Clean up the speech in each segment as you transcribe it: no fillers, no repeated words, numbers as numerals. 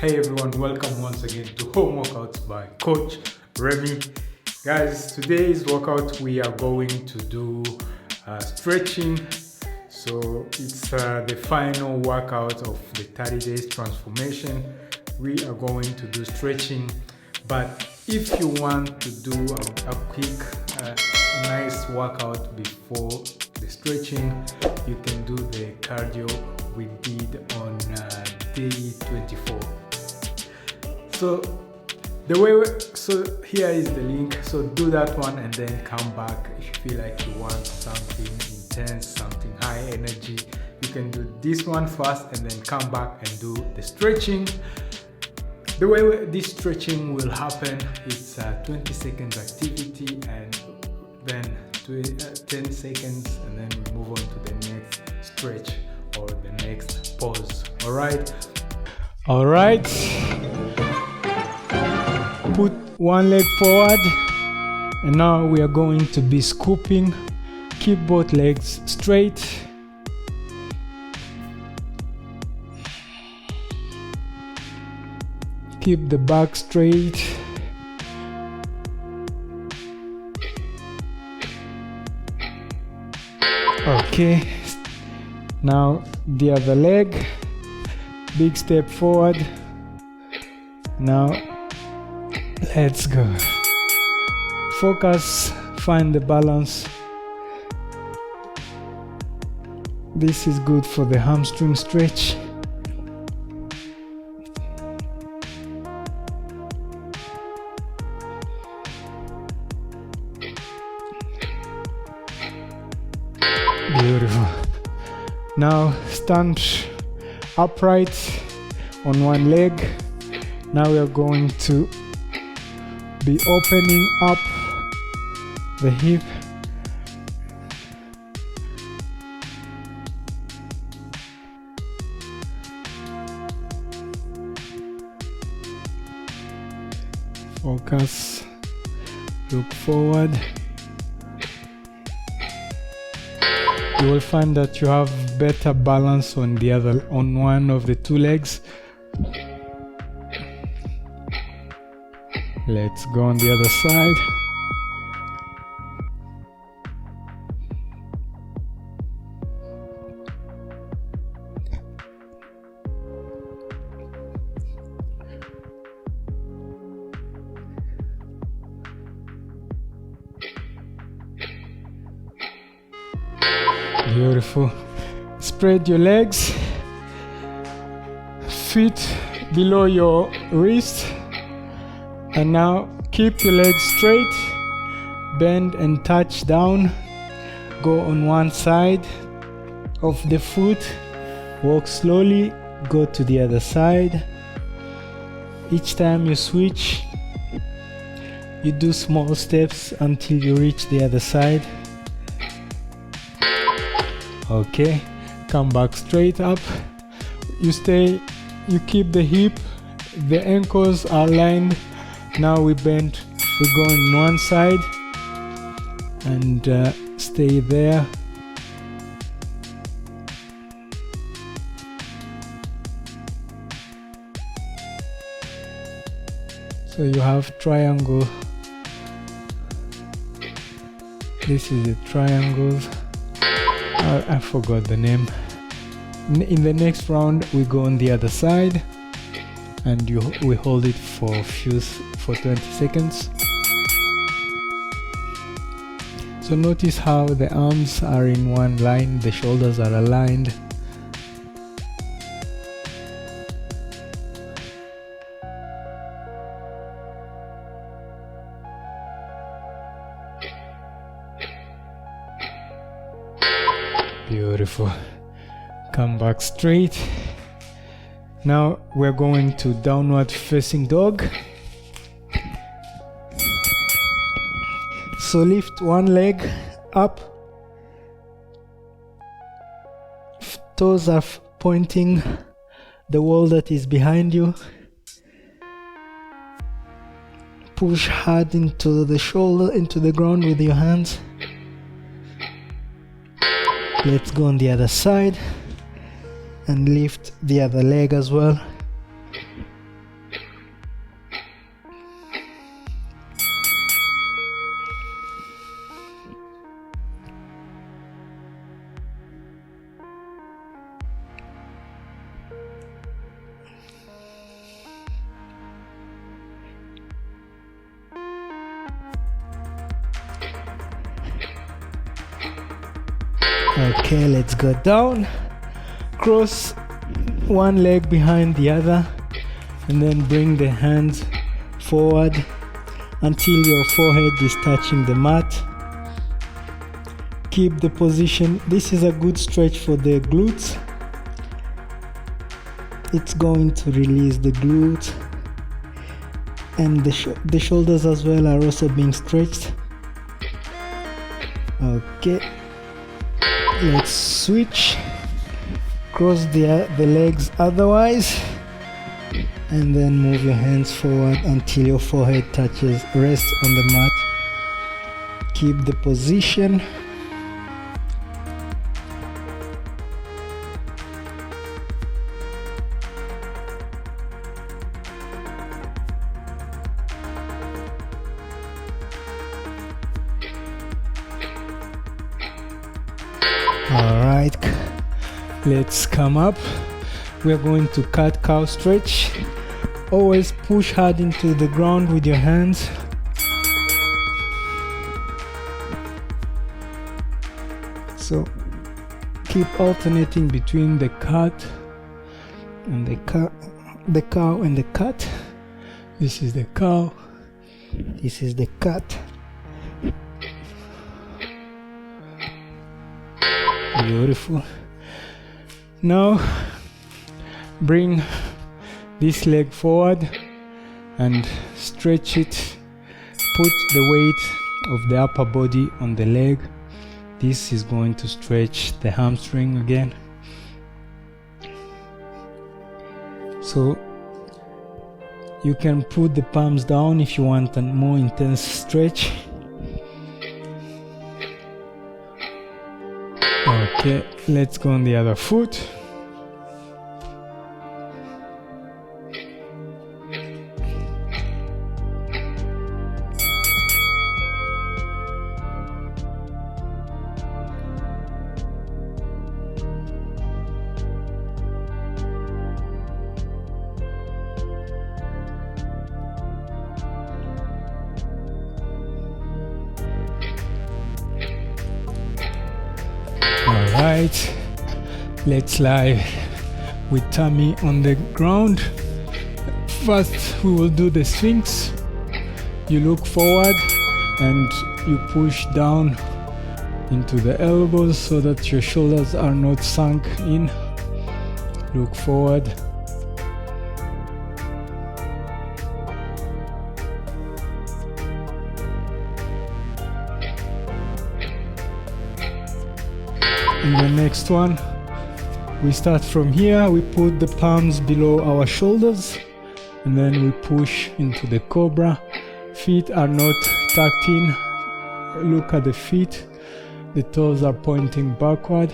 Hey everyone, welcome once again to Home Workouts by Coach Remy. Guys, today's workout we are going to do stretching. So it's the final workout of the 30 days transformation. We are going to do stretching, but if you want to do a quick nice workout before the stretching, you can do the cardio we did on day 24. So here is the link. So do that one and then come back if you feel like you want something intense, something high energy. You can do this one first and then come back and do the stretching. The way this stretching will happen, it's a 20 seconds activity and then 10 seconds, and then we move on to the next stretch or the next pause. All right. Put one leg forward, and now we are going to be scooping. Keep both legs straight. Keep the back straight. Okay, now the other leg. Big step forward. Now let's go. Focus, find the balance. This is good for the hamstring stretch. Beautiful. Now stand upright on one leg. Now we are going to be opening up the hip. Focus, look forward. You will find that you have better balance on one of the two legs. Let's go on the other side. Beautiful. Spread your legs, feet below your wrist, and now keep your legs straight, bend and touch down. Go on one side of the foot, walk slowly, go to the other side. Each time you switch, you do small steps until you reach the other side. Okay, come back straight up. You keep the hip, the ankles are aligned. Now we bend, we go on one side and stay there. So you have triangle. This is a triangle. I forgot the name. In the next round we go on the other side and we hold it for 20 seconds. So notice how the arms are in one line, the shoulders are aligned. Beautiful. Come back straight. Now we're going to downward facing dog. So lift one leg up. Toes are pointing the wall that is behind you. Push hard into the shoulder, into the ground with your hands. Let's go on the other side and lift the other leg as well. Okay, let's go down. Cross one leg behind the other and then bring the hands forward until your forehead is touching the mat. Keep the position. This is a good stretch for the glutes. It's going to release the glutes, and the shoulders as well are also being stretched. Okay, let's switch. Cross the legs otherwise, and then move your hands forward until your forehead rests on the mat. Keep the position. Alright, let's come up. We're going to cat cow stretch. Always push hard into the ground with your hands. So keep alternating between the cat and the cow and the cat. This is the cow. This is the cat. Beautiful. Now bring this leg forward and stretch it. Put the weight of the upper body on the leg. This is going to stretch the hamstring again. So you can put the palms down if you want a more intense stretch. Okay, let's go on the other foot. Alright, let's lie with tummy on the ground. First we will do the Sphinx. You look forward and you push down into the elbows so that your shoulders are not sunk in. Look forward. In the next one, we start from here. We put the palms below our shoulders and then we push into the cobra. Feet are not tucked in. Look at the feet. The toes are pointing backward.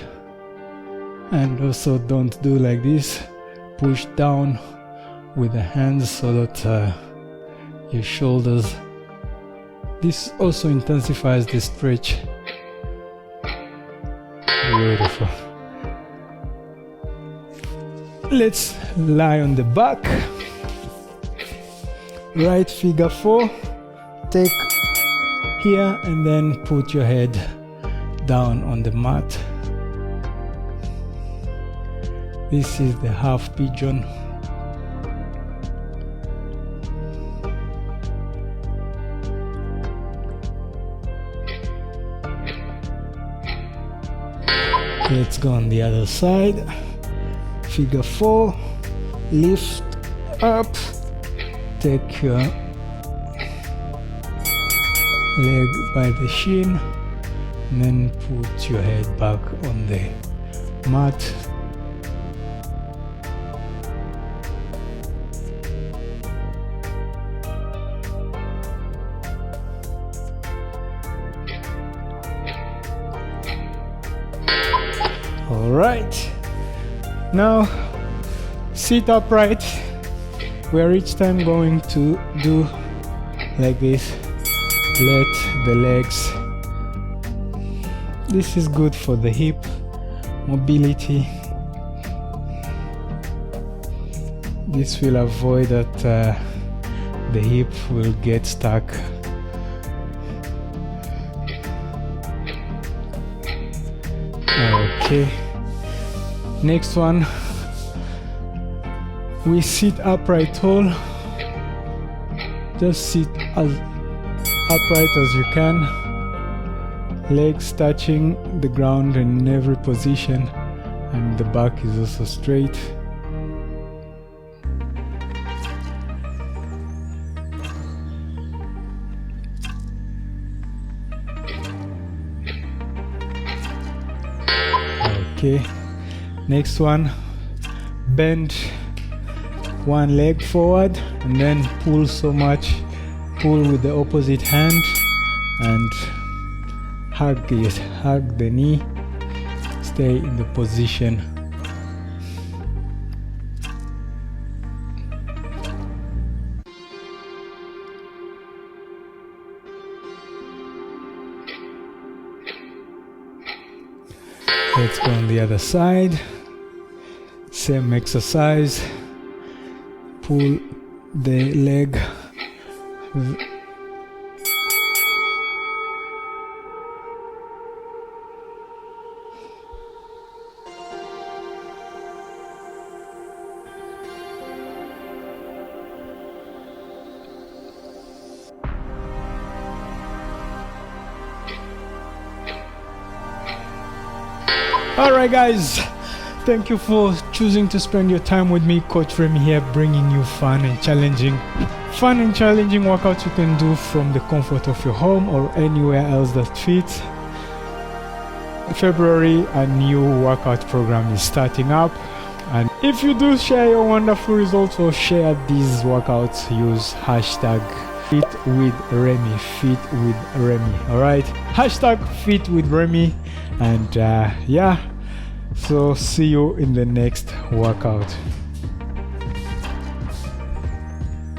And also don't do like this. Push down with the hands so that your shoulders. This also intensifies the stretch. Beautiful. Let's lie on the back. Right figure 4. Take here and then put your head down on the mat. This is the half pigeon. Let's go on the other side. Figure 4. Lift up. Take your leg by the shin and then put your head back on the mat. All right, now sit upright. We are each time going to do like this. Let the legs. This is good for the hip mobility. This will avoid that the hip will get stuck. Okay, next one, we sit upright tall. Just sit as upright as you can, legs touching the ground in every position, and the back is also straight. Okay, next one, bend one leg forward and then pull so much, pull with the opposite hand and hug the knee, stay in the position. Let's go on the other side. Same exercise. Pull the leg. Alright guys, thank you for choosing to spend your time with me. Coach Remmy here, bringing you fun and challenging workouts you can do from the comfort of your home or anywhere else that fits. In February, a new workout program is starting up, and if you do share your wonderful results or share these workouts, use hashtag #FitWithRemmy, FitWithRemmy. Alright, hashtag #FitWithRemmy, and yeah, so see you in the next workout.